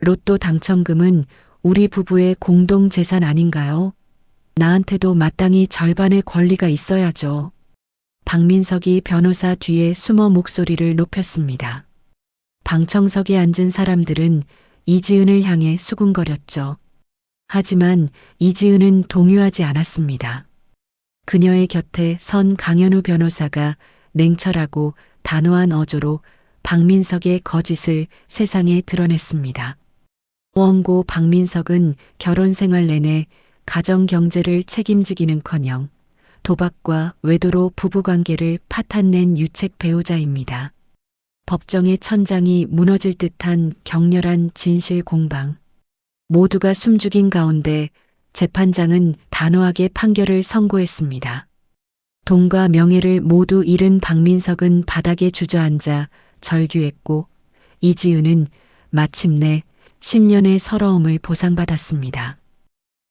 로또 당첨금은 우리 부부의 공동 재산 아닌가요? 나한테도 마땅히 절반의 권리가 있어야죠. 박민석이 변호사 뒤에 숨어 목소리를 높였습니다. 방청석에 앉은 사람들은 이지은을 향해 수군거렸죠. 하지만 이지은은 동요하지 않았습니다. 그녀의 곁에 선 강현우 변호사가 냉철하고 단호한 어조로 박민석의 거짓을 세상에 드러냈습니다. 원고 박민석은 결혼 생활 내내 가정 경제를 책임지기는커녕 도박과 외도로 부부관계를 파탄낸 유책 배우자입니다. 법정의 천장이 무너질 듯한 격렬한 진실 공방. 모두가 숨죽인 가운데 재판장은 단호하게 판결을 선고했습니다. 돈과 명예를 모두 잃은 박민석은 바닥에 주저앉아 절규했고 이지은은 마침내 10년의 서러움을 보상받았습니다.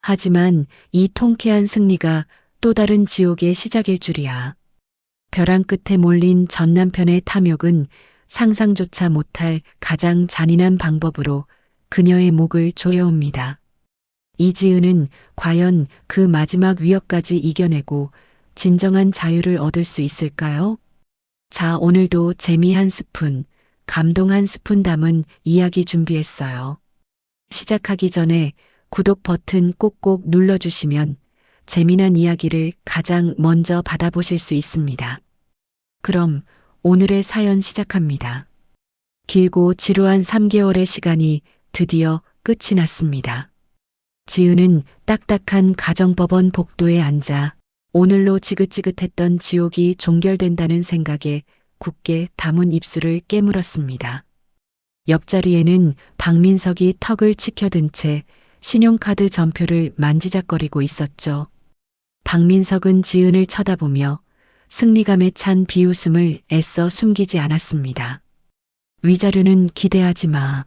하지만 이 통쾌한 승리가 또 다른 지옥의 시작일 줄이야. 벼랑 끝에 몰린 전 남편의 탐욕은 상상조차 못할 가장 잔인한 방법으로 그녀의 목을 조여옵니다. 이지은은 과연 그 마지막 위협까지 이겨내고 진정한 자유를 얻을 수 있을까요? 자, 오늘도 재미 한 스푼, 감동 한 스푼 담은 이야기 준비했어요. 시작하기 전에 구독 버튼 꼭꼭 눌러주시면 재미난 이야기를 가장 먼저 받아보실 수 있습니다. 그럼 오늘의 사연 시작합니다. 길고 지루한 3개월의 시간이 드디어 끝이 났습니다. 지은은 딱딱한 가정법원 복도에 앉아 오늘로 지긋지긋했던 지옥이 종결된다는 생각에 굳게 담은 입술을 깨물었습니다. 옆자리에는 박민석이 턱을 치켜든 채 신용카드 전표를 만지작거리고 있었죠. 박민석은 지은을 쳐다보며 승리감에 찬 비웃음을 애써 숨기지 않았습니다. 위자료는 기대하지 마.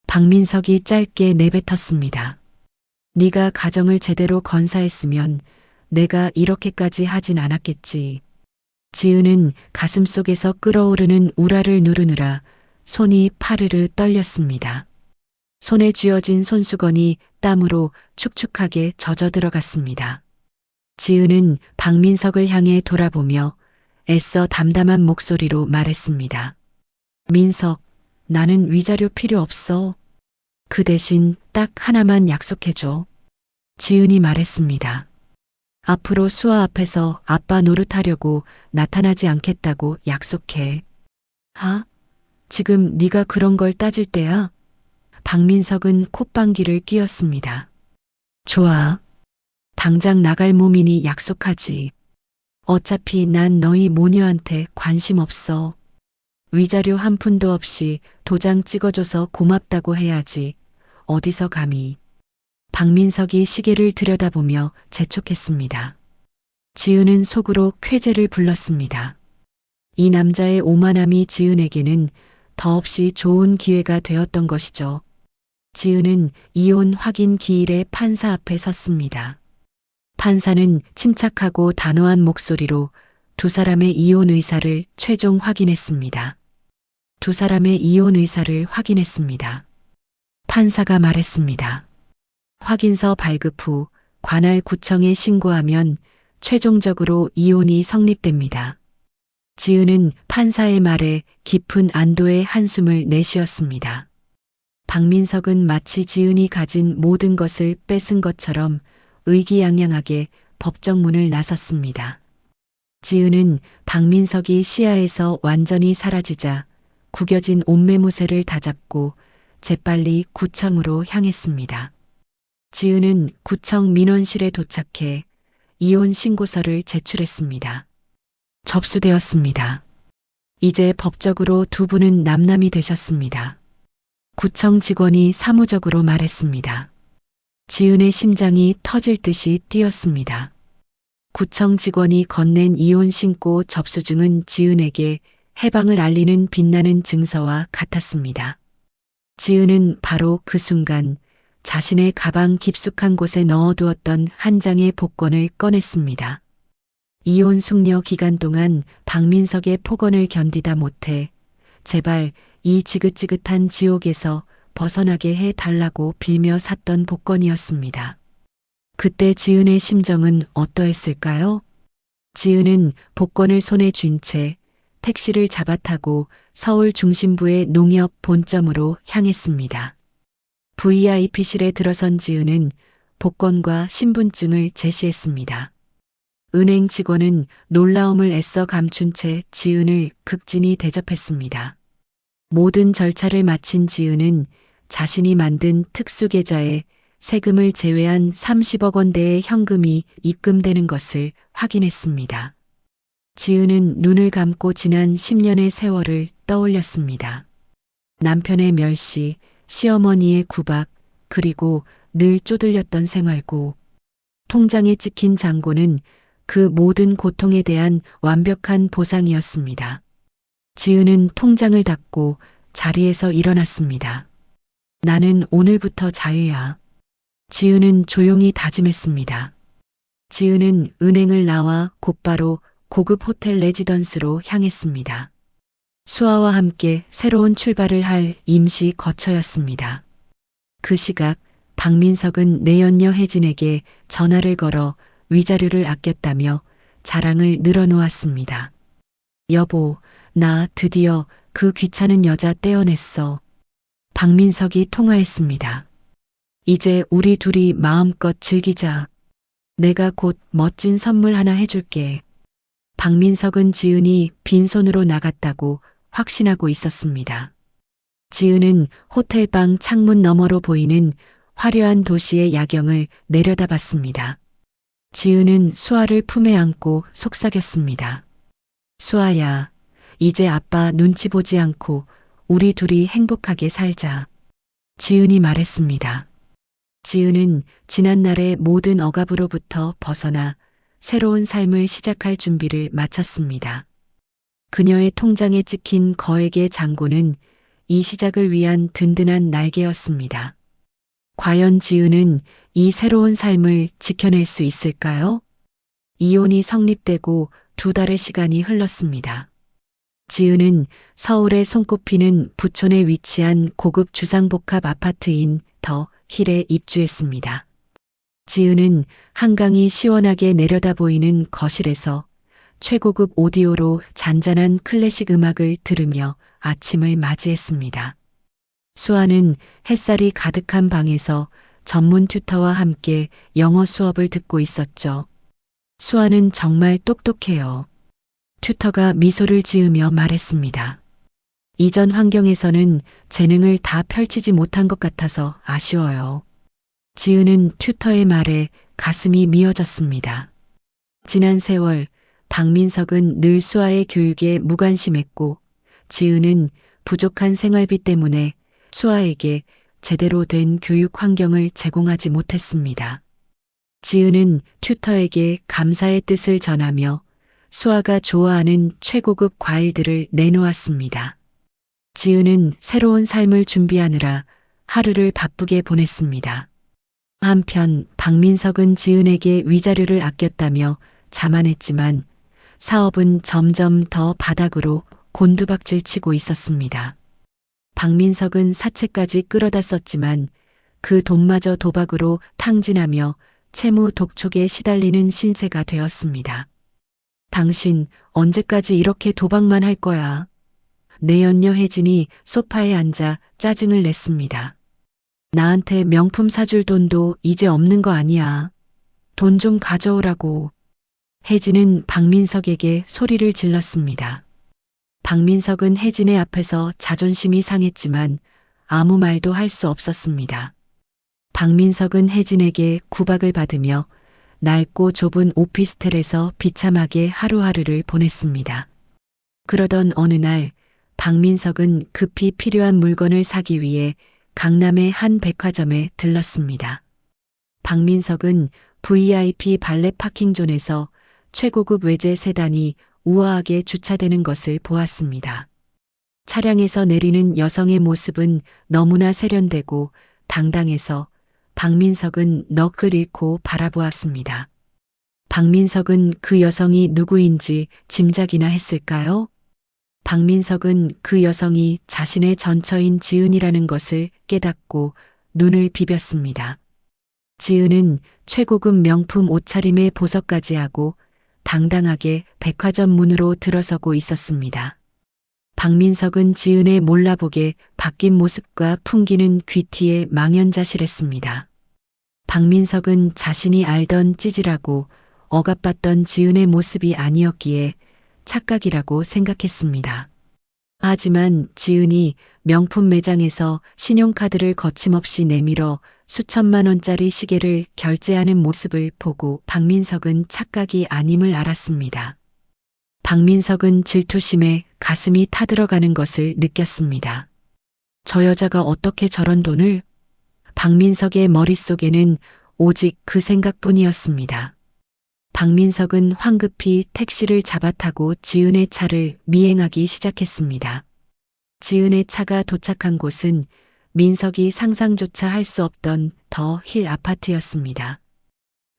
박민석이 짧게 내뱉었습니다. 네가 가정을 제대로 건사했으면 내가 이렇게까지 하진 않았겠지. 지은은 가슴속에서 끓어오르는 우라를 누르느라 손이 파르르 떨렸습니다. 손에 쥐어진 손수건이 땀으로 축축하게 젖어 들어갔습니다. 지은은 박민석을 향해 돌아보며 애써 담담한 목소리로 말했습니다. 민석, 나는 위자료 필요 없어. 그 대신 딱 하나만 약속해줘. 지은이 말했습니다. 앞으로 수아 앞에서 아빠 노릇하려고 나타나지 않겠다고 약속해. 아? 지금 네가 그런 걸 따질 때야? 박민석은 콧방귀를 뀌었습니다. 좋아. 당장 나갈 몸이니 약속하지. 어차피 난 너희 모녀한테 관심 없어. 위자료 한 푼도 없이 도장 찍어줘서 고맙다고 해야지. 어디서 감히. 박민석이 시계를 들여다보며 재촉했습니다. 지은은 속으로 쾌재를 불렀습니다. 이 남자의 오만함이 지은에게는 더없이 좋은 기회가 되었던 것이죠. 지은은 이혼 확인 기일에 판사 앞에 섰습니다. 판사는 침착하고 단호한 목소리로 두 사람의 이혼 의사를 최종 확인했습니다. 두 사람의 이혼 의사를 확인했습니다. 판사가 말했습니다. 확인서 발급 후 관할 구청에 신고하면 최종적으로 이혼이 성립됩니다. 지은은 판사의 말에 깊은 안도의 한숨을 내쉬었습니다. 박민석은 마치 지은이 가진 모든 것을 뺏은 것처럼 의기양양하게 법정 문을 나섰습니다. 지은은 박민석이 시야에서 완전히 사라지자 구겨진 옷매무새를 다잡고 재빨리 구청으로 향했습니다. 지은은 구청 민원실에 도착해 이혼 신고서를 제출했습니다. 접수되었습니다. 이제 법적으로 두 분은 남남이 되셨습니다. 구청 직원이 사무적으로 말했습니다. 지은의 심장이 터질 듯이 뛰었습니다. 구청 직원이 건넨 이혼 신고 접수증은 지은에게 해방을 알리는 빛나는 증서와 같았습니다. 지은은 바로 그 순간 자신의 가방 깊숙한 곳에 넣어두었던 한 장의 복권을 꺼냈습니다. 이혼 숙려 기간 동안 박민석의 폭언을 견디다 못해 제발 이 지긋지긋한 지옥에서 벗어나게 해 달라고 빌며 샀던 복권이었습니다. 그때 지은의 심정은 어떠했을까요? 지은은 복권을 손에 쥔 채 택시를 잡아타고 서울 중심부의 농협 본점으로 향했습니다. VIP실에 들어선 지은은 복권과 신분증을 제시했습니다. 은행 직원은 놀라움을 애써 감춘 채 지은을 극진히 대접했습니다. 모든 절차를 마친 지은은 자신이 만든 특수계좌에 세금을 제외한 30억 원대의 현금이 입금되는 것을 확인했습니다. 지은은 눈을 감고 지난 10년의 세월을 떠올렸습니다. 남편의 멸시, 시어머니의 구박, 그리고 늘 쪼들렸던 생활고, 통장에 찍힌 잔고는 그 모든 고통에 대한 완벽한 보상이었습니다. 지은은 통장을 닫고 자리에서 일어났습니다. 나는 오늘부터 자유야. 지은은 조용히 다짐했습니다. 지은은 은행을 나와 곧바로 고급 호텔 레지던스로 향했습니다. 수아와 함께 새로운 출발을 할 임시 거처였습니다. 그 시각 박민석은 내연녀 혜진에게 전화를 걸어 위자료를 아꼈다며 자랑을 늘어놓았습니다. 여보, 나 드디어 그 귀찮은 여자 떼어냈어. 박민석이 통화했습니다. 이제 우리 둘이 마음껏 즐기자. 내가 곧 멋진 선물 하나 해줄게. 박민석은 지은이 빈손으로 나갔다고 확신하고 있었습니다. 지은은 호텔방 창문 너머로 보이는 화려한 도시의 야경을 내려다봤습니다. 지은은 수아를 품에 안고 속삭였습니다. 수아야, 이제 아빠 눈치 보지 않고 우리 둘이 행복하게 살자. 지은이 말했습니다. 지은은 지난날의 모든 억압으로부터 벗어나 새로운 삶을 시작할 준비를 마쳤습니다. 그녀의 통장에 찍힌 거액의 잔고는 이 시작을 위한 든든한 날개였습니다. 과연 지은은 이 새로운 삶을 지켜낼 수 있을까요? 이혼이 성립되고 2달의 시간이 흘렀습니다. 지은은 서울에 손꼽히는 부촌에 위치한 고급 주상복합 아파트인 더 힐에 입주했습니다. 지은은 한강이 시원하게 내려다 보이는 거실에서 최고급 오디오로 잔잔한 클래식 음악을 들으며 아침을 맞이했습니다. 수아는 햇살이 가득한 방에서 전문 튜터와 함께 영어 수업을 듣고 있었죠. 수아는 정말 똑똑해요. 튜터가 미소를 지으며 말했습니다. 이전 환경에서는 재능을 다 펼치지 못한 것 같아서 아쉬워요. 지은은 튜터의 말에 가슴이 미어졌습니다. 지난 세월 박민석은 늘 수아의 교육에 무관심했고 지은은 부족한 생활비 때문에 수아에게 제대로 된 교육 환경을 제공하지 못했습니다. 지은은 튜터에게 감사의 뜻을 전하며 수아가 좋아하는 최고급 과일들을 내놓았습니다. 지은은 새로운 삶을 준비하느라 하루를 바쁘게 보냈습니다. 한편 박민석은 지은에게 위자료를 아꼈다며 자만했지만 사업은 점점 더 바닥으로 곤두박질 치고 있었습니다. 박민석은 사채까지 끌어다 썼지만 그 돈마저 도박으로 탕진하며 채무 독촉에 시달리는 신세가 되었습니다. 당신 언제까지 이렇게 도박만 할 거야? 내연녀 혜진이 소파에 앉아 짜증을 냈습니다. 나한테 명품 사줄 돈도 이제 없는 거 아니야. 돈 좀 가져오라고. 혜진은 박민석에게 소리를 질렀습니다. 박민석은 혜진의 앞에서 자존심이 상했지만 아무 말도 할 수 없었습니다. 박민석은 혜진에게 구박을 받으며 낡고 좁은 오피스텔에서 비참하게 하루하루를 보냈습니다. 그러던 어느 날 박민석은 급히 필요한 물건을 사기 위해 강남의 한 백화점에 들렀습니다. 박민석은 VIP 발렛 파킹존에서 최고급 외제 세단이 우아하게 주차되는 것을 보았습니다. 차량에서 내리는 여성의 모습은 너무나 세련되고 당당해서 박민석은 넋을 잃고 바라보았습니다. 박민석은 그 여성이 누구인지 짐작이나 했을까요? 박민석은 그 여성이 자신의 전처인 지은이라는 것을 깨닫고 눈을 비볐습니다. 지은은 최고급 명품 옷차림에 보석까지 하고 당당하게 백화점 문으로 들어서고 있었습니다. 박민석은 지은의 몰라보게 바뀐 모습과 풍기는 귀티에 망연자실했습니다. 박민석은 자신이 알던 찌질하고 억압받던 지은의 모습이 아니었기에 착각이라고 생각했습니다. 하지만 지은이 명품 매장에서 신용카드를 거침없이 내밀어 수천만 원짜리 시계를 결제하는 모습을 보고 박민석은 착각이 아님을 알았습니다. 박민석은 질투심에 가슴이 타들어가는 것을 느꼈습니다. 저 여자가 어떻게 저런 돈을? 박민석의 머릿속에는 오직 그 생각뿐이었습니다. 박민석은 황급히 택시를 잡아타고 지은의 차를 미행하기 시작했습니다. 지은의 차가 도착한 곳은 민석이 상상조차 할 수 없던 더 힐 아파트였습니다.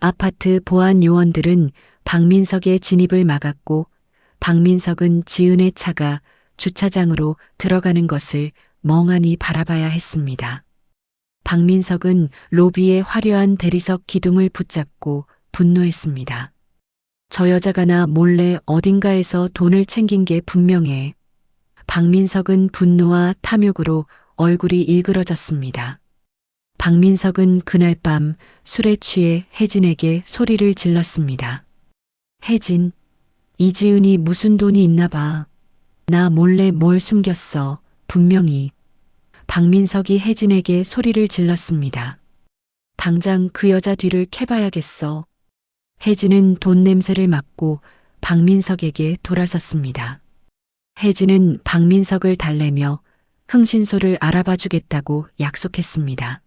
아파트 보안 요원들은 박민석의 진입을 막았고 박민석은 지은의 차가 주차장으로 들어가는 것을 멍하니 바라봐야 했습니다. 박민석은 로비의 화려한 대리석 기둥을 붙잡고 분노했습니다. 저 여자가 나 몰래 어딘가에서 돈을 챙긴 게 분명해. 박민석은 분노와 탐욕으로 얼굴이 일그러졌습니다. 박민석은 그날 밤 술에 취해 혜진에게 소리를 질렀습니다. 혜진, 이지은이 무슨 돈이 있나 봐. 나 몰래 뭘 숨겼어. 분명히. 박민석이 혜진에게 소리를 질렀습니다. 당장 그 여자 뒤를 캐봐야겠어. 혜진은 돈 냄새를 맡고 박민석에게 돌아섰습니다. 혜진은 박민석을 달래며 흥신소를 알아봐 주겠다고 약속했습니다.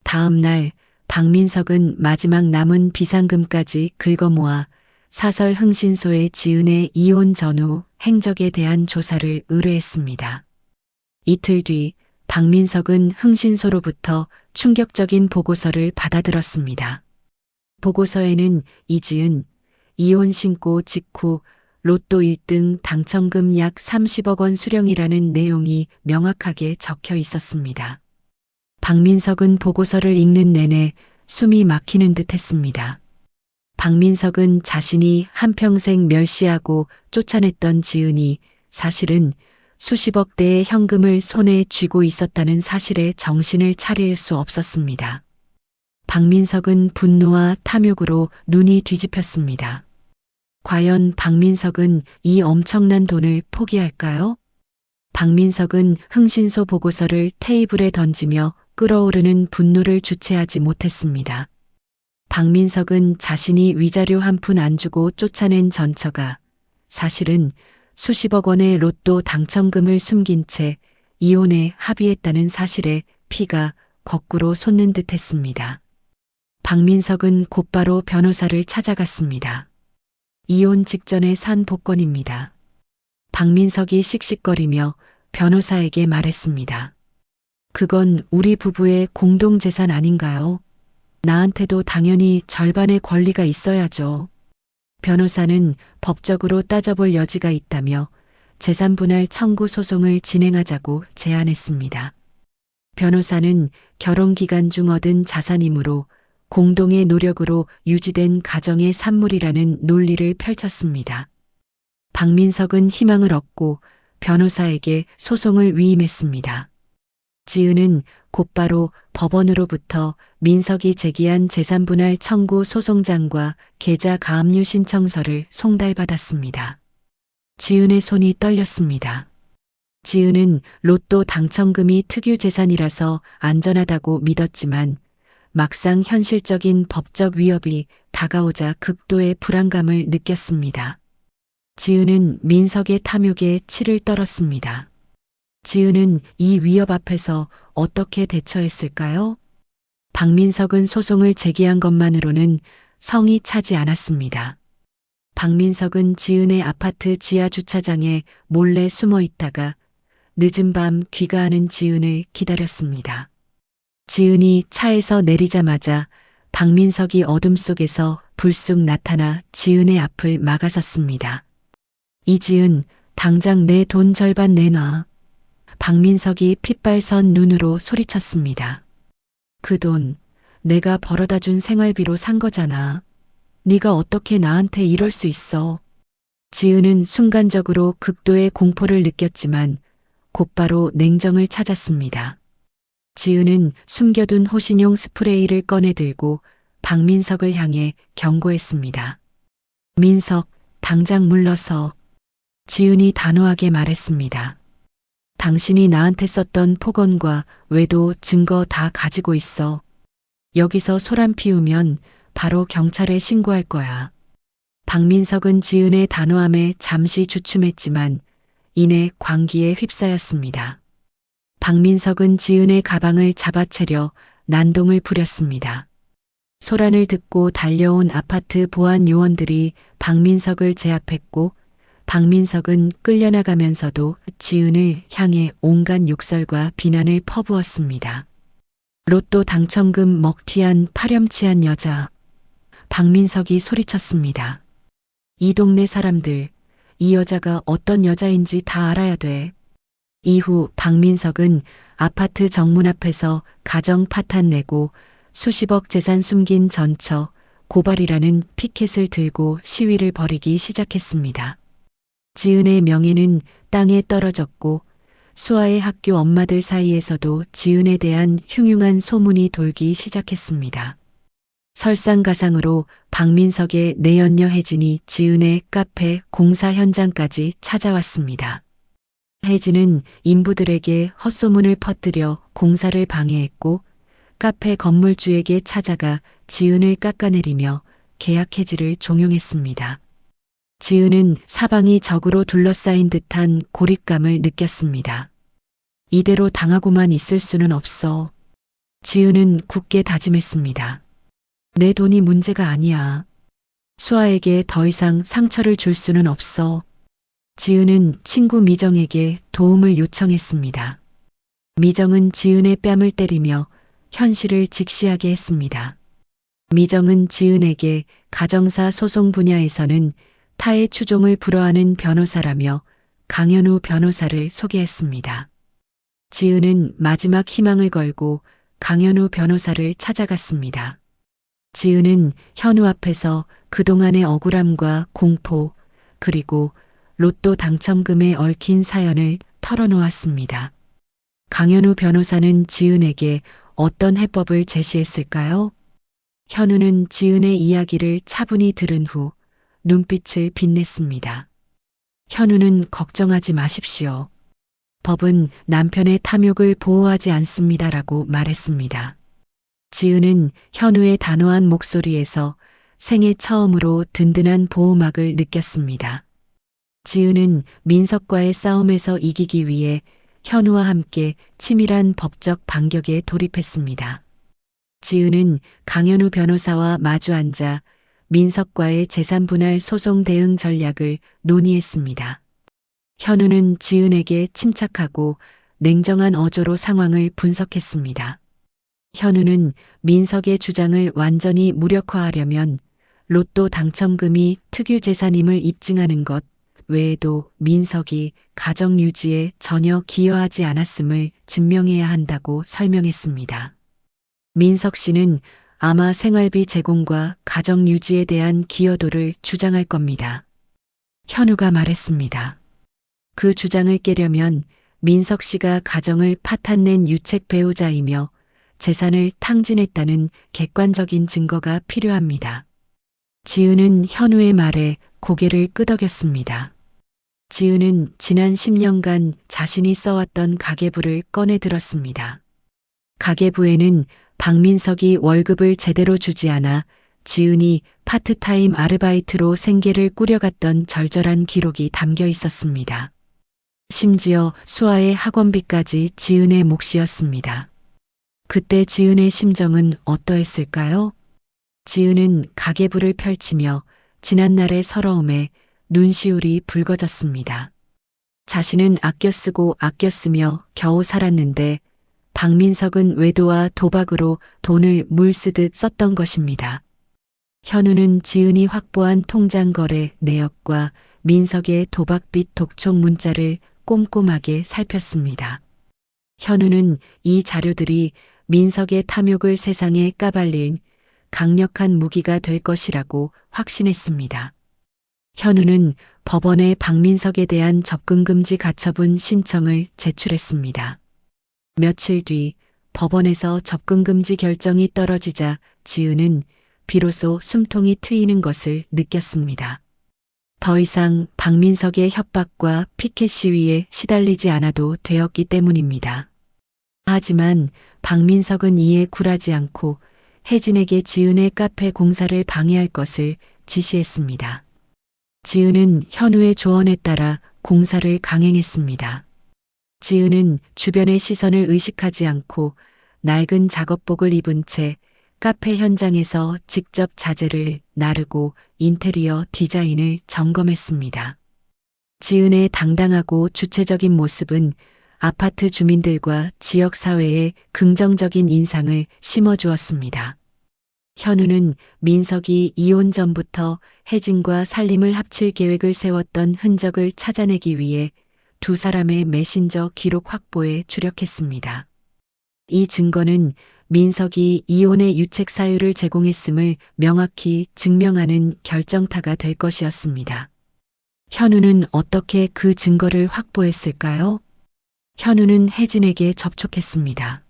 다음 날 박민석은 마지막 남은 비상금까지 긁어모아 사설 흥신소에 지은의 이혼 전후 행적에 대한 조사를 의뢰했습니다. 이틀 뒤 박민석은 흥신소로부터 충격적인 보고서를 받아들었습니다. 보고서에는 이지은 이혼 신고 직후 로또 1등 당첨금 약 30억 원 수령이라는 내용이 명확하게 적혀 있었습니다. 박민석은 보고서를 읽는 내내 숨이 막히는 듯 했습니다. 박민석은 자신이 한평생 멸시하고 쫓아냈던 지은이 사실은 수십억 대의 현금을 손에 쥐고 있었다는 사실에 정신을 차릴 수 없었습니다. 박민석은 분노와 탐욕으로 눈이 뒤집혔습니다. 과연 박민석은 이 엄청난 돈을 포기할까요? 박민석은 흥신소 보고서를 테이블에 던지며 끓어오르는 분노를 주체하지 못했습니다. 박민석은 자신이 위자료 한 푼 안 주고 쫓아낸 전처가 사실은 수십억 원의 로또 당첨금을 숨긴 채 이혼에 합의했다는 사실에 피가 거꾸로 솟는 듯 했습니다. 박민석은 곧바로 변호사를 찾아갔습니다. 이혼 직전에 산 복권입니다. 박민석이 씩씩거리며 변호사에게 말했습니다. 그건 우리 부부의 공동재산 아닌가요? 나한테도 당연히 절반의 권리가 있어야죠. 변호사는 법적으로 따져볼 여지가 있다며 재산분할 청구 소송을 진행하자고 제안했습니다. 변호사는 결혼 기간 중 얻은 자산이므로 공동의 노력으로 유지된 가정의 산물이라는 논리를 펼쳤습니다. 박민석은 희망을 얻고 변호사에게 소송을 위임했습니다. 지은은 곧바로 법원으로부터 민석이 제기한 재산분할 청구 소송장과 계좌 가압류 신청서를 송달받았습니다. 지은의 손이 떨렸습니다. 지은은 로또 당첨금이 특유 재산이라서 안전하다고 믿었지만 막상 현실적인 법적 위협이 다가오자 극도의 불안감을 느꼈습니다. 지은은 민석의 탐욕에 치를 떨었습니다. 지은은 이 위협 앞에서 어떻게 대처했을까요? 박민석은 소송을 제기한 것만으로는 성이 차지 않았습니다. 박민석은 지은의 아파트 지하 주차장에 몰래 숨어 있다가 늦은 밤 귀가하는 지은을 기다렸습니다. 지은이 차에서 내리자마자 박민석이 어둠 속에서 불쑥 나타나 지은의 앞을 막아섰습니다. 이지은, 당장 내 돈 절반 내놔. 박민석이 핏발선 눈으로 소리쳤습니다. 그 돈 내가 벌어다 준 생활비로 산 거잖아. 네가 어떻게 나한테 이럴 수 있어. 지은은 순간적으로 극도의 공포를 느꼈지만 곧바로 냉정을 찾았습니다. 지은은 숨겨둔 호신용 스프레이를 꺼내 들고 박민석을 향해 경고했습니다. 민석, 당장 물러서. 지은이 단호하게 말했습니다. 당신이 나한테 썼던 폭언과 외도 증거 다 가지고 있어. 여기서 소란 피우면 바로 경찰에 신고할 거야. 박민석은 지은의 단호함에 잠시 주춤했지만 이내 광기에 휩싸였습니다. 박민석은 지은의 가방을 잡아채려 난동을 부렸습니다. 소란을 듣고 달려온 아파트 보안 요원들이 박민석을 제압했고 박민석은 끌려나가면서도 지은을 향해 온갖 욕설과 비난을 퍼부었습니다. 로또 당첨금 먹튀한 파렴치한 여자. 박민석이 소리쳤습니다. 이 동네 사람들, 이 여자가 어떤 여자인지 다 알아야 돼. 이후 박민석은 아파트 정문 앞에서 가정 파탄 내고 수십억 재산 숨긴 전처 고발이라는 피켓을 들고 시위를 벌이기 시작했습니다. 지은의 명예는 땅에 떨어졌고 수아의 학교 엄마들 사이에서도 지은에 대한 흉흉한 소문이 돌기 시작했습니다. 설상가상으로 박민석의 내연녀 혜진이 지은의 카페 공사 현장까지 찾아왔습니다. 혜진은 인부들에게 헛소문을 퍼뜨려 공사를 방해했고 카페 건물주에게 찾아가 지은을 깎아내리며 계약 해지를 종용했습니다. 지은은 사방이 적으로 둘러싸인 듯한 고립감을 느꼈습니다. 이대로 당하고만 있을 수는 없어. 지은은 굳게 다짐했습니다. 내 돈이 문제가 아니야. 수아에게 더 이상 상처를 줄 수는 없어. 지은은 친구 미정에게 도움을 요청했습니다. 미정은 지은의 뺨을 때리며 현실을 직시하게 했습니다. 미정은 지은에게 가정사 소송 분야에서는 타의 추종을 불허하는 변호사라며 강현우 변호사를 소개했습니다. 지은은 마지막 희망을 걸고 강현우 변호사를 찾아갔습니다. 지은은 현우 앞에서 그동안의 억울함과 공포 그리고 로또 당첨금에 얽힌 사연을 털어놓았습니다. 강현우 변호사는 지은에게 어떤 해법을 제시했을까요? 현우는 지은의 이야기를 차분히 들은 후 눈빛을 빛냈습니다. 현우는 걱정하지 마십시오. 법은 남편의 탐욕을 보호하지 않습니다라고 말했습니다. 지은은 현우의 단호한 목소리에서 생애 처음으로 든든한 보호막을 느꼈습니다. 지은은 민석과의 싸움에서 이기기 위해 현우와 함께 치밀한 법적 반격에 돌입했습니다. 지은은 강현우 변호사와 마주 앉아 민석과의 재산 분할 소송 대응 전략을 논의했습니다. 현우는 지은에게 침착하고 냉정한 어조로 상황을 분석했습니다. 현우는 민석의 주장을 완전히 무력화하려면 로또 당첨금이 특유 재산임을 입증하는 것 외에도 민석이 가정 유지에 전혀 기여하지 않았음을 증명해야 한다고 설명했습니다. 민석 씨는 아마 생활비 제공과 가정 유지에 대한 기여도를 주장할 겁니다. 현우가 말했습니다. 그 주장을 깨려면 민석 씨가 가정을 파탄낸 유책 배우자이며 재산을 탕진했다는 객관적인 증거가 필요합니다. 지은은 현우의 말에 고개를 끄덕였습니다. 지은은 지난 10년간 자신이 써왔던 가계부를 꺼내 들었습니다. 가계부에는 박민석이 월급을 제대로 주지 않아 지은이 파트타임 아르바이트로 생계를 꾸려갔던 절절한 기록이 담겨 있었습니다. 심지어 수아의 학원비까지 지은의 몫이었습니다. 그때 지은의 심정은 어떠했을까요? 지은은 가계부를 펼치며 지난날의 서러움에 눈시울이 붉어졌습니다. 자신은 아껴 쓰고 아껴 쓰며 겨우 살았는데 박민석은 외도와 도박으로 돈을 물쓰듯 썼던 것입니다. 현우는 지은이 확보한 통장 거래 내역과 민석의 도박빚 독촉 문자를 꼼꼼하게 살폈습니다. 현우는 이 자료들이 민석의 탐욕을 세상에 까발릴 강력한 무기가 될 것이라고 확신했습니다. 현우는 법원에 박민석에 대한 접근금지 가처분 신청을 제출했습니다. 며칠 뒤 법원에서 접근금지 결정이 떨어지자 지은은 비로소 숨통이 트이는 것을 느꼈습니다. 더 이상 박민석의 협박과 피켓 시위에 시달리지 않아도 되었기 때문입니다. 하지만 박민석은 이에 굴하지 않고 혜진에게 지은의 카페 공사를 방해할 것을 지시했습니다. 지은은 현우의 조언에 따라 공사를 강행했습니다. 지은은 주변의 시선을 의식하지 않고 낡은 작업복을 입은 채 카페 현장에서 직접 자재를 나르고 인테리어 디자인을 점검했습니다. 지은의 당당하고 주체적인 모습은 아파트 주민들과 지역사회에 긍정적인 인상을 심어주었습니다. 현우는 민석이 이혼 전부터 혜진과 살림을 합칠 계획을 세웠던 흔적을 찾아내기 위해 두 사람의 메신저 기록 확보에 주력했습니다. 이 증거는 민석이 이혼의 유책 사유를 제공했음을 명확히 증명하는 결정타가 될 것이었습니다. 현우는 어떻게 그 증거를 확보했을까요? 현우는 혜진에게 접촉했습니다.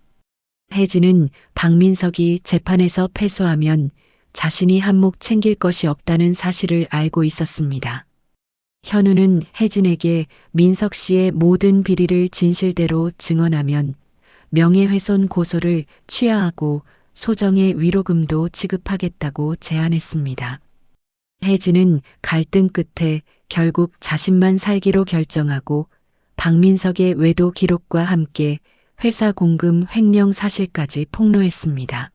혜진은 박민석이 재판에서 패소하면 자신이 한몫 챙길 것이 없다는 사실을 알고 있었습니다. 현우는 혜진에게 민석 씨의 모든 비리를 진실대로 증언하면 명예훼손 고소를 취하하고 소정의 위로금도 지급하겠다고 제안했습니다. 혜진은 갈등 끝에 결국 자신만 살기로 결정하고 박민석의 외도 기록과 함께 회사 공금 횡령 사실까지 폭로했습니다.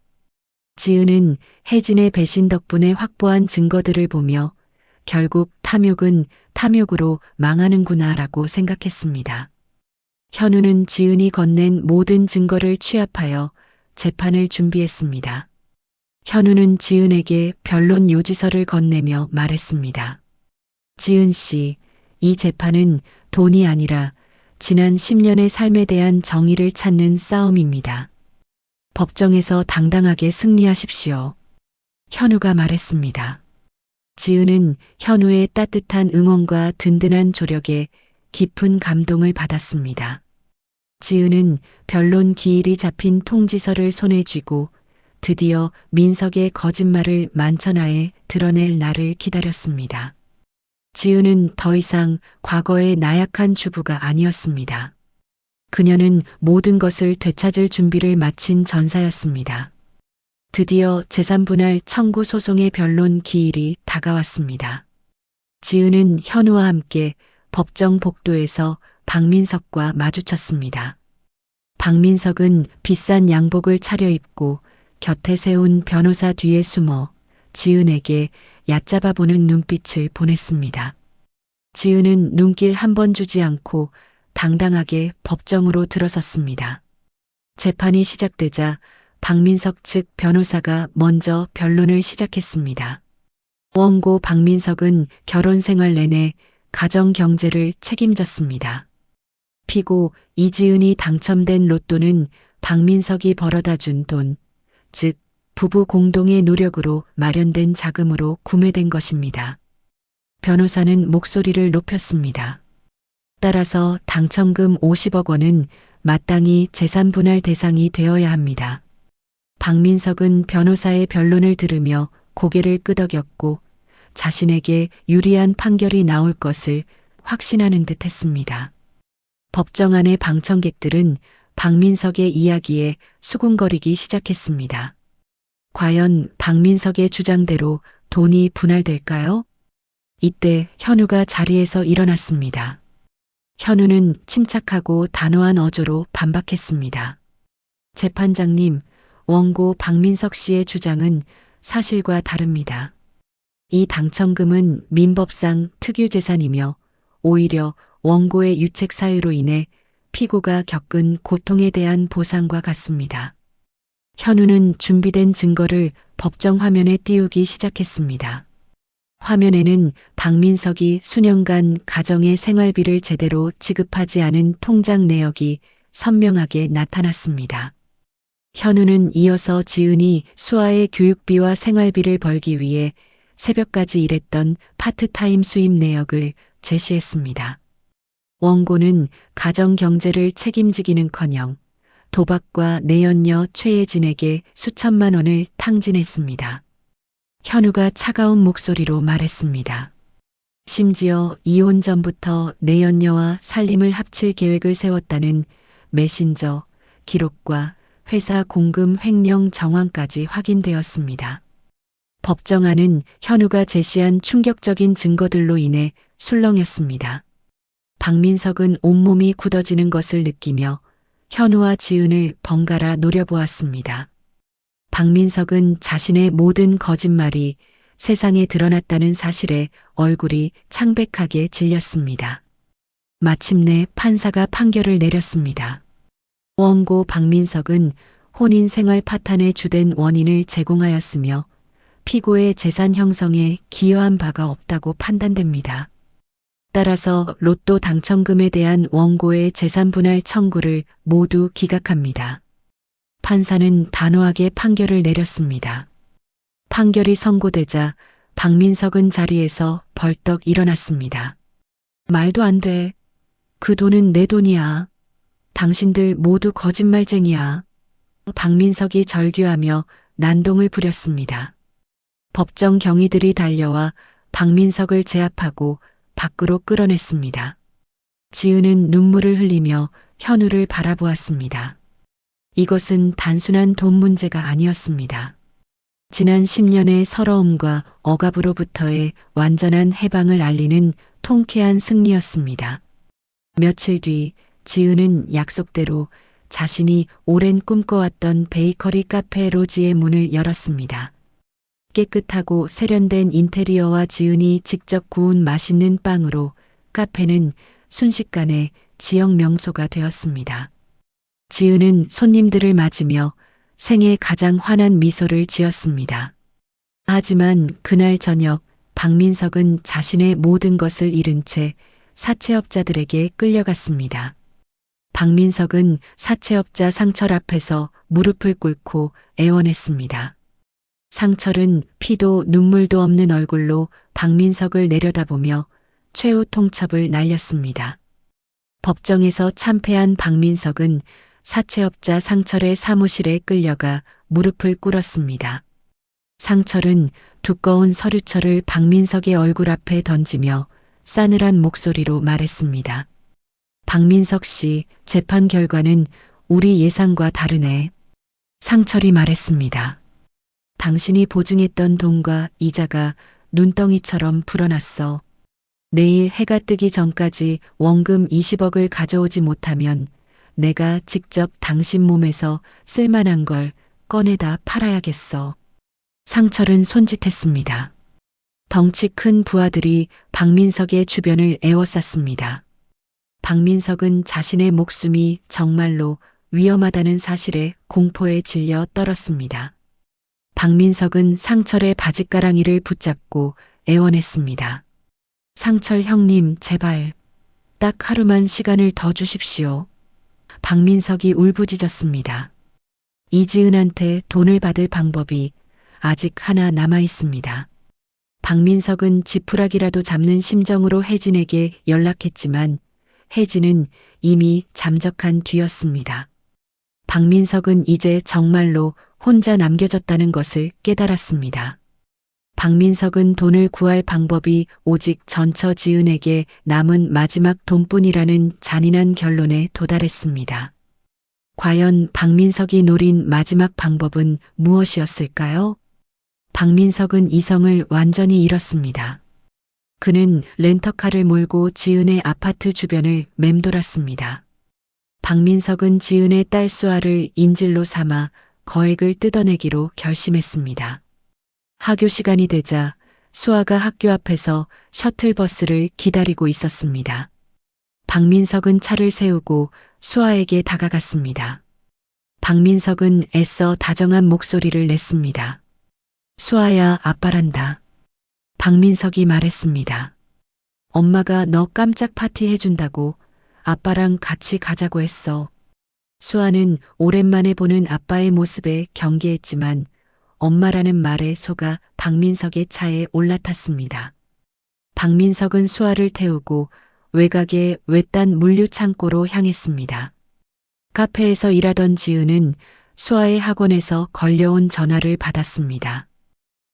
지은은 혜진의 배신 덕분에 확보한 증거들을 보며 결국 탐욕은 탐욕으로 망하는구나라고 생각했습니다. 현우는 지은이 건넨 모든 증거를 취합하여 재판을 준비했습니다. 현우는 지은에게 변론 요지서를 건네며 말했습니다. 지은 씨, 이 재판은 돈이 아니라 지난 10년의 삶에 대한 정의를 찾는 싸움입니다. 법정에서 당당하게 승리하십시오. 현우가 말했습니다. 지은은 현우의 따뜻한 응원과 든든한 조력에 깊은 감동을 받았습니다. 지은은 변론 기일이 잡힌 통지서를 손에 쥐고 드디어 민석의 거짓말을 만천하에 드러낼 날을 기다렸습니다. 지은은 더 이상 과거의 나약한 주부가 아니었습니다. 그녀는 모든 것을 되찾을 준비를 마친 전사였습니다. 드디어 재산분할 청구 소송의 변론 기일이 다가왔습니다. 지은은 현우와 함께 법정 복도에서 박민석과 마주쳤습니다. 박민석은 비싼 양복을 차려입고 곁에 세운 변호사 뒤에 숨어 지은에게 얕잡아 보는 눈빛을 보냈습니다. 지은은 눈길 한 번 주지 않고 당당하게 법정으로 들어섰습니다. 재판이 시작되자 박민석 측 변호사가 먼저 변론을 시작했습니다. 원고 박민석은 결혼 생활 내내 가정 경제를 책임졌습니다. 피고 이지은이 당첨된 로또는 박민석이 벌어다 준 돈, 즉 부부 공동의 노력으로 마련된 자금으로 구매된 것입니다. 변호사는 목소리를 높였습니다. 따라서 당첨금 50억 원은 마땅히 재산 분할 대상이 되어야 합니다. 박민석은 변호사의 변론을 들으며 고개를 끄덕였고 자신에게 유리한 판결이 나올 것을 확신하는 듯 했습니다. 법정 안의 방청객들은 박민석의 이야기에 수군거리기 시작했습니다. 과연 박민석의 주장대로 돈이 분할될까요? 이때 현우가 자리에서 일어났습니다. 현우는 침착하고 단호한 어조로 반박했습니다. 재판장님, 원고 박민석 씨의 주장은 사실과 다릅니다. 이 당첨금은 민법상 특유재산이며 오히려 원고의 유책 사유로 인해 피고가 겪은 고통에 대한 보상과 같습니다. 현우는 준비된 증거를 법정 화면에 띄우기 시작했습니다. 화면에는 박민석이 수년간 가정의 생활비를 제대로 지급하지 않은 통장 내역이 선명하게 나타났습니다. 현우는 이어서 지은이 수아의 교육비와 생활비를 벌기 위해 새벽까지 일했던 파트타임 수입 내역을 제시했습니다. 원고는 가정 경제를 책임지기는커녕 도박과 내연녀 최예진에게 수천만 원을 탕진했습니다. 현우가 차가운 목소리로 말했습니다. 심지어 이혼 전부터 내연녀와 살림을 합칠 계획을 세웠다는 메신저 기록과 회사 공금 횡령 정황까지 확인되었습니다. 법정안은 현우가 제시한 충격적인 증거들로 인해 술렁였습니다. 박민석은 온몸이 굳어지는 것을 느끼며 현우와 지은을 번갈아 노려보았습니다. 박민석은 자신의 모든 거짓말이 세상에 드러났다는 사실에 얼굴이 창백하게 질렸습니다. 마침내 판사가 판결을 내렸습니다. 원고 박민석은 혼인생활 파탄의 주된 원인을 제공하였으며 피고의 재산 형성에 기여한 바가 없다고 판단됩니다. 따라서 로또 당첨금에 대한 원고의 재산 분할 청구를 모두 기각합니다. 판사는 단호하게 판결을 내렸습니다. 판결이 선고되자 박민석은 자리에서 벌떡 일어났습니다. 말도 안 돼. 그 돈은 내 돈이야. 당신들 모두 거짓말쟁이야. 박민석이 절규하며 난동을 부렸습니다. 법정 경위들이 달려와 박민석을 제압하고 밖으로 끌어냈습니다. 지은은 눈물을 흘리며 현우를 바라보았습니다. 이것은 단순한 돈 문제가 아니었습니다. 지난 10년의 서러움과 억압으로부터의 완전한 해방을 알리는 통쾌한 승리였습니다. 며칠 뒤 지은은 약속대로 자신이 오랜 꿈꿔왔던 베이커리 카페 로지의 문을 열었습니다. 깨끗하고 세련된 인테리어와 지은이 직접 구운 맛있는 빵으로 카페는 순식간에 지역 명소가 되었습니다. 지은은 손님들을 맞으며 생애 가장 환한 미소를 지었습니다. 하지만 그날 저녁 박민석은 자신의 모든 것을 잃은 채 사채업자들에게 끌려갔습니다. 박민석은 사채업자 상철 앞에서 무릎을 꿇고 애원했습니다. 상철은 피도 눈물도 없는 얼굴로 박민석을 내려다보며 최후 통첩을 날렸습니다. 법정에서 참패한 박민석은 사채업자 상철의 사무실에 끌려가 무릎을 꿇었습니다. 상철은 두꺼운 서류철을 박민석의 얼굴 앞에 던지며 싸늘한 목소리로 말했습니다. 박민석 씨, 재판 결과는 우리 예상과 다르네. 상철이 말했습니다. 당신이 보증했던 돈과 이자가 눈덩이처럼 불어났어. 내일 해가 뜨기 전까지 원금 20억을 가져오지 못하면 내가 직접 당신 몸에서 쓸만한 걸 꺼내다 팔아야겠어. 상철은 손짓했습니다. 덩치 큰 부하들이 박민석의 주변을 에워쌌습니다. 박민석은 자신의 목숨이 정말로 위험하다는 사실에 공포에 질려 떨었습니다. 박민석은 상철의 바짓가랑이를 붙잡고 애원했습니다. 상철 형님, 제발 딱 하루만 시간을 더 주십시오. 박민석이 울부짖었습니다. 이지은한테 돈을 받을 방법이 아직 하나 남아 있습니다. 박민석은 지푸라기라도 잡는 심정으로 혜진에게 연락했지만 혜진은 이미 잠적한 뒤였습니다. 박민석은 이제 정말로 혼자 남겨졌다는 것을 깨달았습니다. 박민석은 돈을 구할 방법이 오직 전처 지은에게 남은 마지막 돈뿐이라는 잔인한 결론에 도달했습니다. 과연 박민석이 노린 마지막 방법은 무엇이었을까요? 박민석은 이성을 완전히 잃었습니다. 그는 렌터카를 몰고 지은의 아파트 주변을 맴돌았습니다. 박민석은 지은의 딸 수아를 인질로 삼아 거액을 뜯어내기로 결심했습니다. 하교 시간이 되자 수아가 학교 앞에서 셔틀버스를 기다리고 있었습니다. 박민석은 차를 세우고 수아에게 다가갔습니다. 박민석은 애써 다정한 목소리를 냈습니다. 수아야, 아빠란다. 박민석이 말했습니다. 엄마가 너 깜짝 파티 해준다고 아빠랑 같이 가자고 했어. 수아는 오랜만에 보는 아빠의 모습에 경계했지만 엄마라는 말에 속아 박민석의 차에 올라탔습니다. 박민석은 수아를 태우고 외곽의 외딴 물류 창고로 향했습니다. 카페에서 일하던 지은은 수아의 학원에서 걸려온 전화를 받았습니다.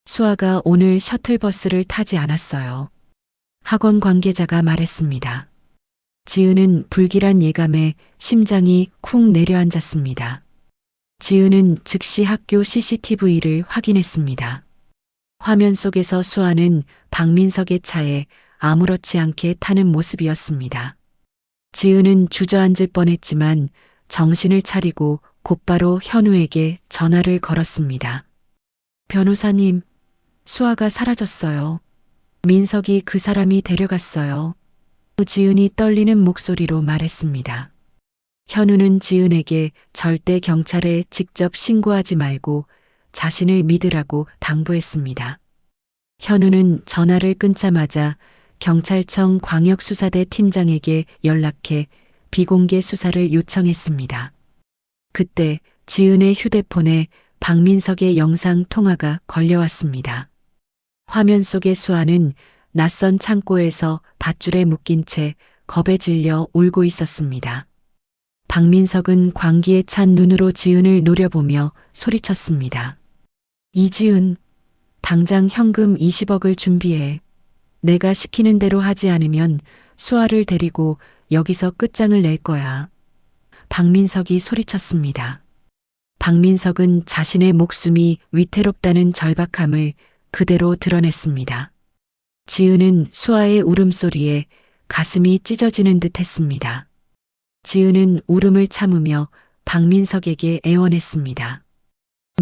수아가 오늘 셔틀버스를 타지 않았어요. 학원 관계자가 말했습니다. 지은은 불길한 예감에 심장이 쿵 내려앉았습니다. 지은은 즉시 학교 CCTV를 확인했습니다. 화면 속에서 수아는 박민석의 차에 아무렇지 않게 타는 모습이었습니다. 지은은 주저앉을 뻔했지만 정신을 차리고 곧바로 현우에게 전화를 걸었습니다. 변호사님, 수아가 사라졌어요. 민석이 그 사람이 데려갔어요. 지은이 떨리는 목소리로 말했습니다. 현우는 지은에게 절대 경찰에 직접 신고하지 말고 자신을 믿으라고 당부했습니다. 현우는 전화를 끊자마자 경찰청 광역수사대 팀장에게 연락해 비공개 수사를 요청했습니다. 그때 지은의 휴대폰에 박민석의 영상 통화가 걸려왔습니다. 화면 속의 수아는 낯선 창고에서 밧줄에 묶인 채 겁에 질려 울고 있었습니다. 박민석은 광기에 찬 눈으로 지은을 노려보며 소리쳤습니다. 이지은, 당장 현금 20억을 준비해. 내가 시키는 대로 하지 않으면 수아를 데리고 여기서 끝장을 낼 거야. 박민석이 소리쳤습니다. 박민석은 자신의 목숨이 위태롭다는 절박함을 그대로 드러냈습니다. 지은은 수아의 울음소리에 가슴이 찢어지는 듯 했습니다. 지은은 울음을 참으며 박민석에게 애원했습니다.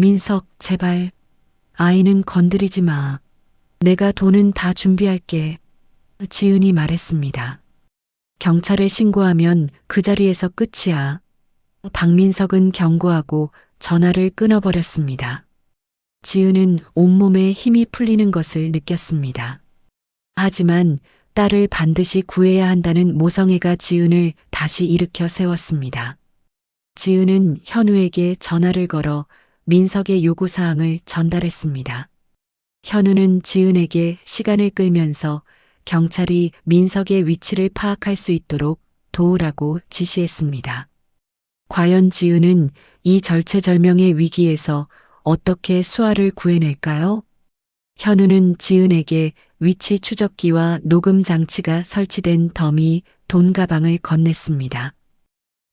민석, 제발. 아이는 건드리지 마. 내가 돈은 다 준비할게. 지은이 말했습니다. 경찰에 신고하면 그 자리에서 끝이야. 박민석은 경고하고 전화를 끊어버렸습니다. 지은은 온몸에 힘이 풀리는 것을 느꼈습니다. 하지만 딸을 반드시 구해야 한다는 모성애가 지은을 다시 일으켜 세웠습니다. 지은은 현우에게 전화를 걸어 민석의 요구사항을 전달했습니다. 현우는 지은에게 시간을 끌면서 경찰이 민석의 위치를 파악할 수 있도록 도우라고 지시했습니다. 과연 지은은 이 절체절명의 위기에서 어떻게 수아를 구해낼까요? 현우는 지은에게 위치 추적기와 녹음 장치가 설치된 더미 돈 가방을 건넸습니다.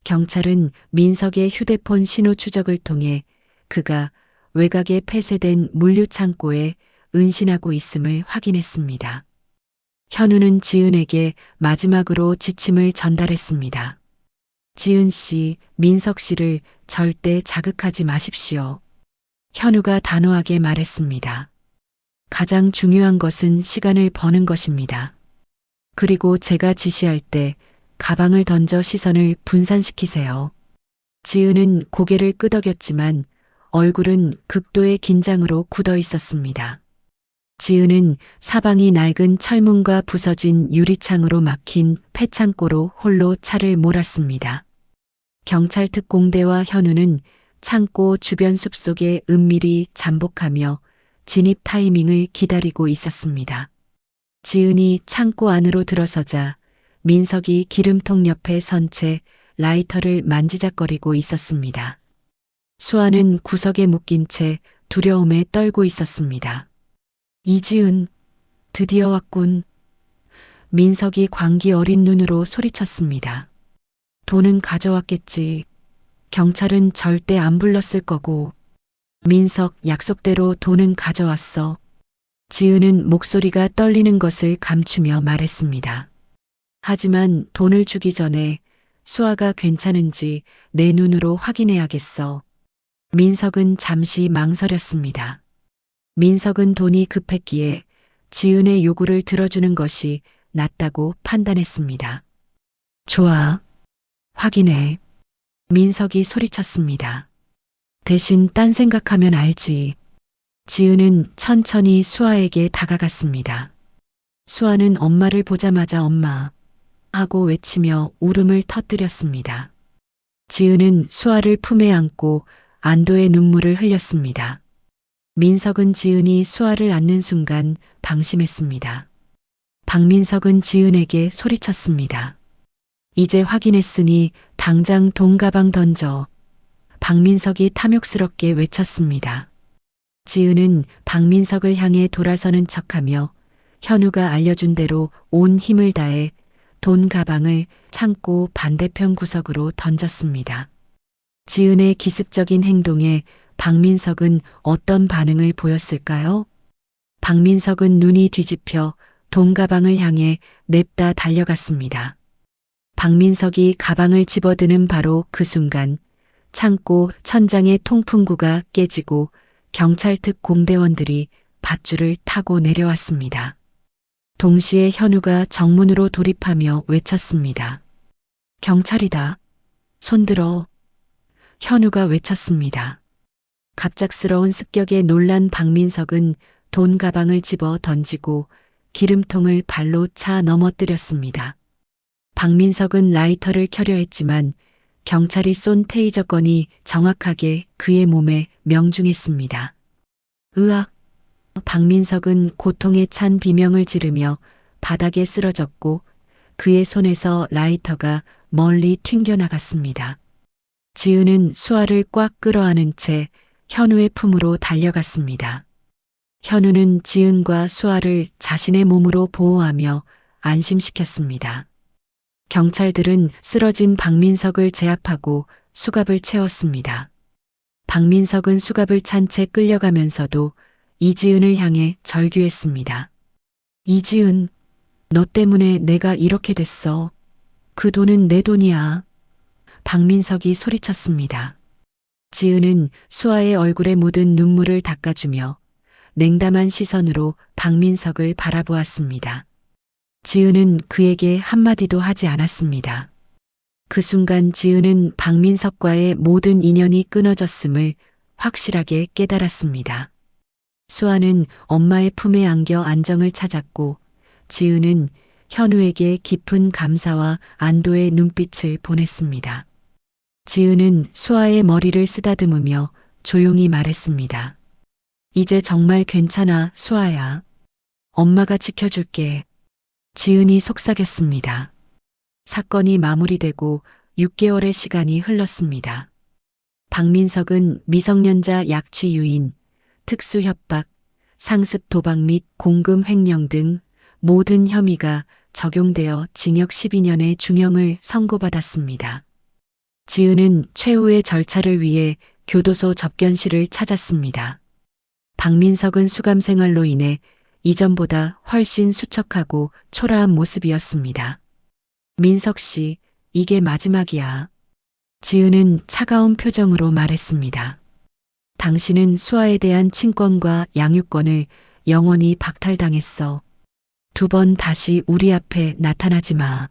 경찰은 민석의 휴대폰 신호 추적을 통해 그가 외곽에 폐쇄된 물류 창고에 은신하고 있음을 확인했습니다. 현우는 지은에게 마지막으로 지침을 전달했습니다. 지은 씨, 민석 씨를 절대 자극하지 마십시오. 현우가 단호하게 말했습니다. 가장 중요한 것은 시간을 버는 것입니다. 그리고 제가 지시할 때 가방을 던져 시선을 분산시키세요. 지은은 고개를 끄덕였지만 얼굴은 극도의 긴장으로 굳어 있었습니다. 지은은 사방이 낡은 철문과 부서진 유리창으로 막힌 폐창고로 홀로 차를 몰았습니다. 경찰 특공대와 현우는 창고 주변 숲속에 은밀히 잠복하며 진입 타이밍을 기다리고 있었습니다. 지은이 창고 안으로 들어서자 민석이 기름통 옆에 선 채 라이터를 만지작거리고 있었습니다. 수아는 구석에 묶인 채 두려움에 떨고 있었습니다. 이지은, 드디어 왔군. 민석이 광기 어린 눈으로 소리쳤습니다. 돈은 가져왔겠지. 경찰은 절대 안 불렀을 거고. 민석, 약속대로 돈은 가져왔어. 지은은 목소리가 떨리는 것을 감추며 말했습니다. 하지만 돈을 주기 전에 수아가 괜찮은지 내 눈으로 확인해야겠어. 민석은 잠시 망설였습니다. 민석은 돈이 급했기에 지은의 요구를 들어주는 것이 낫다고 판단했습니다. 좋아. 확인해. 민석이 소리쳤습니다. 대신 딴 생각하면 알지. 지은은 천천히 수아에게 다가갔습니다. 수아는 엄마를 보자마자 엄마 하고 외치며 울음을 터뜨렸습니다. 지은은 수아를 품에 안고 안도의 눈물을 흘렸습니다. 민석은 지은이 수아를 안는 순간 방심했습니다. 박민석은 지은에게 소리쳤습니다. 이제 확인했으니 당장 돈 가방 던져. 박민석이 탐욕스럽게 외쳤습니다. 지은은 박민석을 향해 돌아서는 척하며 현우가 알려준 대로 온 힘을 다해 돈 가방을 창고 반대편 구석으로 던졌습니다. 지은의 기습적인 행동에 박민석은 어떤 반응을 보였을까요? 박민석은 눈이 뒤집혀 돈 가방을 향해 냅다 달려갔습니다. 박민석이 가방을 집어드는 바로 그 순간 창고 천장의 통풍구가 깨지고 경찰 특 공대원들이 밧줄을 타고 내려왔습니다. 동시에 현우가 정문으로 돌입하며 외쳤습니다. 경찰이다. 손들어. 현우가 외쳤습니다. 갑작스러운 습격에 놀란 박민석은 돈 가방을 집어 던지고 기름통을 발로 차 넘어뜨렸습니다. 박민석은 라이터를 켜려 했지만 경찰이 쏜 테이저건이 정확하게 그의 몸에 명중했습니다. 으악! 박민석은 고통에 찬 비명을 지르며 바닥에 쓰러졌고 그의 손에서 라이터가 멀리 튕겨나갔습니다. 지은은 수아를 꽉 끌어안은 채 현우의 품으로 달려갔습니다. 현우는 지은과 수아를 자신의 몸으로 보호하며 안심시켰습니다. 경찰들은 쓰러진 박민석을 제압하고 수갑을 채웠습니다. 박민석은 수갑을 찬 채 끌려가면서도 이지은을 향해 절규했습니다. 이지은, 너 때문에 내가 이렇게 됐어. 그 돈은 내 돈이야. 박민석이 소리쳤습니다. 지은은 수아의 얼굴에 묻은 눈물을 닦아주며 냉담한 시선으로 박민석을 바라보았습니다. 지은은 그에게 한마디도 하지 않았습니다. 그 순간 지은은 박민석과의 모든 인연이 끊어졌음을 확실하게 깨달았습니다. 수아는 엄마의 품에 안겨 안정을 찾았고 지은은 현우에게 깊은 감사와 안도의 눈빛을 보냈습니다. 지은은 수아의 머리를 쓰다듬으며 조용히 말했습니다. 이제 정말 괜찮아, 수아야. 엄마가 지켜줄게. 지은이 속삭였습니다. 사건이 마무리되고 6개월의 시간이 흘렀습니다. 박민석은 미성년자 약취 유인, 특수 협박, 상습 도박 및 공금 횡령 등 모든 혐의가 적용되어 징역 12년의 중형을 선고받았습니다. 지은은 최후의 절차를 위해 교도소 접견실을 찾았습니다. 박민석은 수감 생활로 인해 이전보다 훨씬 수척하고 초라한 모습이었습니다. 민석 씨, 이게 마지막이야. 지은은 차가운 표정으로 말했습니다. 당신은 수아에 대한 친권과 양육권을 영원히 박탈당했어. 2번 다시 우리 앞에 나타나지 마.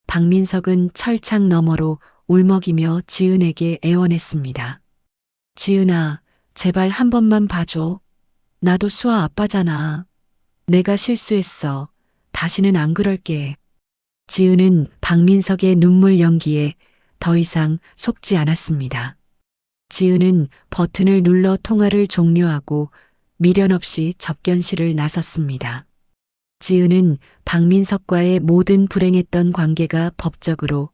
박민석은 철창 너머로 울먹이며 지은에게 애원했습니다. 지은아, 제발 한 번만 봐줘. 나도 수아 아빠잖아. 내가 실수했어. 다시는 안 그럴게. 지은은 박민석의 눈물 연기에 더 이상 속지 않았습니다. 지은은 버튼을 눌러 통화를 종료하고 미련 없이 접견실을 나섰습니다. 지은은 박민석과의 모든 불행했던 관계가 법적으로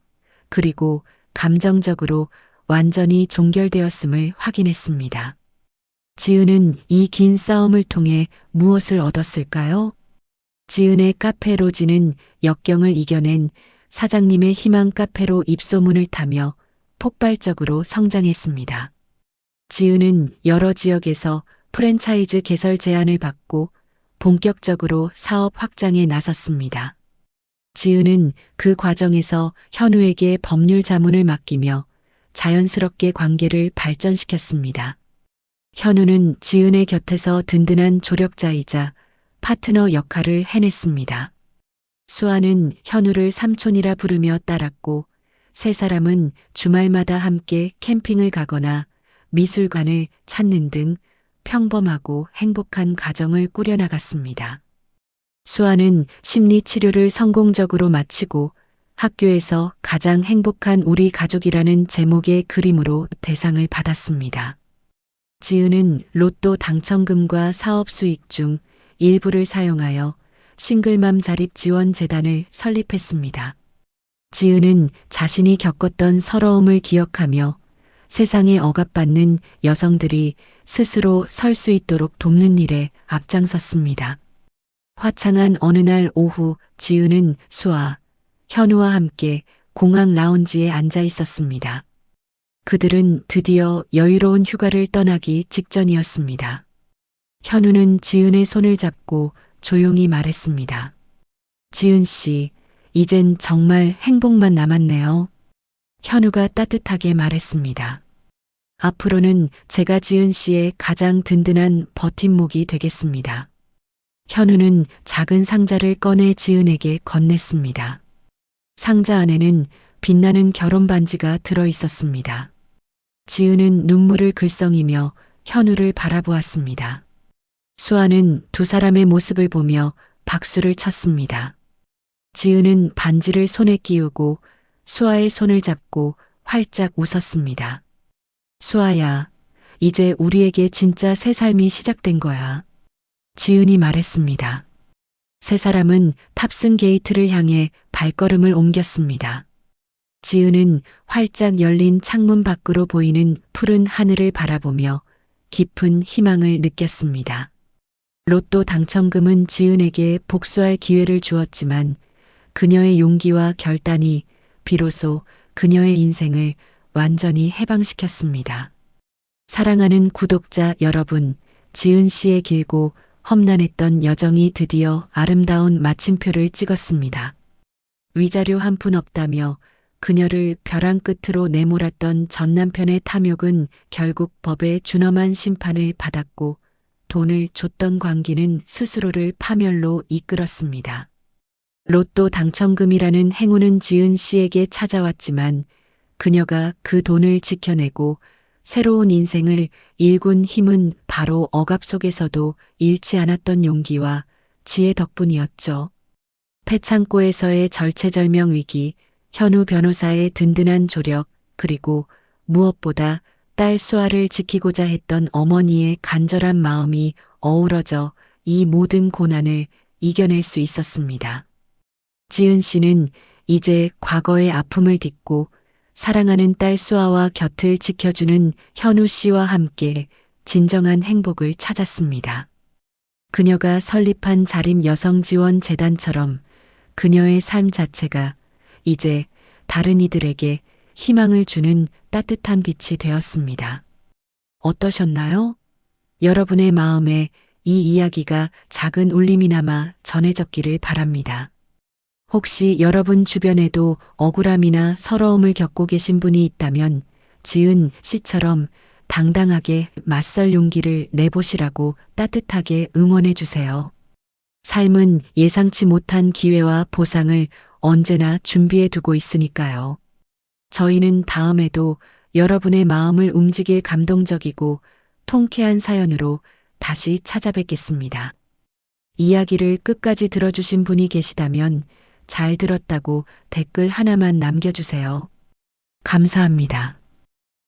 그리고 감정적으로 완전히 종결되었음을 확인했습니다. 지은은 이 긴 싸움을 통해 무엇을 얻었을까요? 지은의 카페 로지는 역경을 이겨낸 사장님의 희망 카페로 입소문을 타며 폭발적으로 성장했습니다. 지은은 여러 지역에서 프랜차이즈 개설 제안을 받고 본격적으로 사업 확장에 나섰습니다. 지은은 그 과정에서 현우에게 법률 자문을 맡기며 자연스럽게 관계를 발전시켰습니다. 현우는 지은의 곁에서 든든한 조력자이자 파트너 역할을 해냈습니다. 수아는 현우를 삼촌이라 부르며 따랐고 세 사람은 주말마다 함께 캠핑을 가거나 미술관을 찾는 등 평범하고 행복한 가정을 꾸려나갔습니다. 수아는 심리 치료를 성공적으로 마치고 학교에서 가장 행복한 우리 가족이라는 제목의 그림으로 대상을 받았습니다. 지은은 로또 당첨금과 사업 수익 중 일부를 사용하여 싱글맘 자립지원재단을 설립했습니다. 지은은 자신이 겪었던 서러움을 기억하며 세상에 억압받는 여성들이 스스로 설 수 있도록 돕는 일에 앞장섰습니다. 화창한 어느 날 오후 지은은 수아, 현우와 함께 공항 라운지에 앉아 있었습니다. 그들은 드디어 여유로운 휴가를 떠나기 직전이었습니다. 현우는 지은의 손을 잡고 조용히 말했습니다. 지은 씨, 이젠 정말 행복만 남았네요. 현우가 따뜻하게 말했습니다. 앞으로는 제가 지은 씨의 가장 든든한 버팀목이 되겠습니다. 현우는 작은 상자를 꺼내 지은에게 건넸습니다. 상자 안에는 빛나는 결혼 반지가 들어 있었습니다. 지은은 눈물을 글썽이며 현우를 바라보았습니다. 수아는 두 사람의 모습을 보며 박수를 쳤습니다. 지은은 반지를 손에 끼우고 수아의 손을 잡고 활짝 웃었습니다. 수아야, 이제 우리에게 진짜 새 삶이 시작된 거야. 지은이 말했습니다. 세 사람은 탑승 게이트를 향해 발걸음을 옮겼습니다. 지은은 활짝 열린 창문 밖으로 보이는 푸른 하늘을 바라보며 깊은 희망을 느꼈습니다. 로또 당첨금은 지은에게 복수할 기회를 주었지만 그녀의 용기와 결단이 비로소 그녀의 인생을 완전히 해방시켰습니다. 사랑하는 구독자 여러분, 지은 씨의 길고 험난했던 여정이 드디어 아름다운 마침표를 찍었습니다. 위자료 한 푼 없다며 그녀를 벼랑 끝으로 내몰았던 전 남편의 탐욕은 결국 법의 준엄한 심판을 받았고 돈을 줬던 광기는 스스로를 파멸로 이끌었습니다. 로또 당첨금이라는 행운은 지은 씨에게 찾아왔지만 그녀가 그 돈을 지켜내고 새로운 인생을 일군 힘은 바로 억압 속에서도 잃지 않았던 용기와 지혜 덕분이었죠. 폐창고에서의 절체절명 위기, 현우 변호사의 든든한 조력, 그리고 무엇보다 딸 수아를 지키고자 했던 어머니의 간절한 마음이 어우러져 이 모든 고난을 이겨낼 수 있었습니다. 지은 씨는 이제 과거의 아픔을 딛고 사랑하는 딸 수아와 곁을 지켜주는 현우 씨와 함께 진정한 행복을 찾았습니다. 그녀가 설립한 자립여성지원재단처럼 그녀의 삶 자체가 이제 다른 이들에게 희망을 주는 따뜻한 빛이 되었습니다. 어떠셨나요? 여러분의 마음에 이 이야기가 작은 울림이나마 전해졌기를 바랍니다. 혹시 여러분 주변에도 억울함이나 서러움을 겪고 계신 분이 있다면 지은 씨처럼 당당하게 맞설 용기를 내보시라고 따뜻하게 응원해 주세요. 삶은 예상치 못한 기회와 보상을 언제나 준비해 두고 있으니까요. 저희는 다음에도 여러분의 마음을 움직일 감동적이고 통쾌한 사연으로 다시 찾아뵙겠습니다. 이야기를 끝까지 들어주신 분이 계시다면 잘 들었다고 댓글 하나만 남겨주세요. 감사합니다.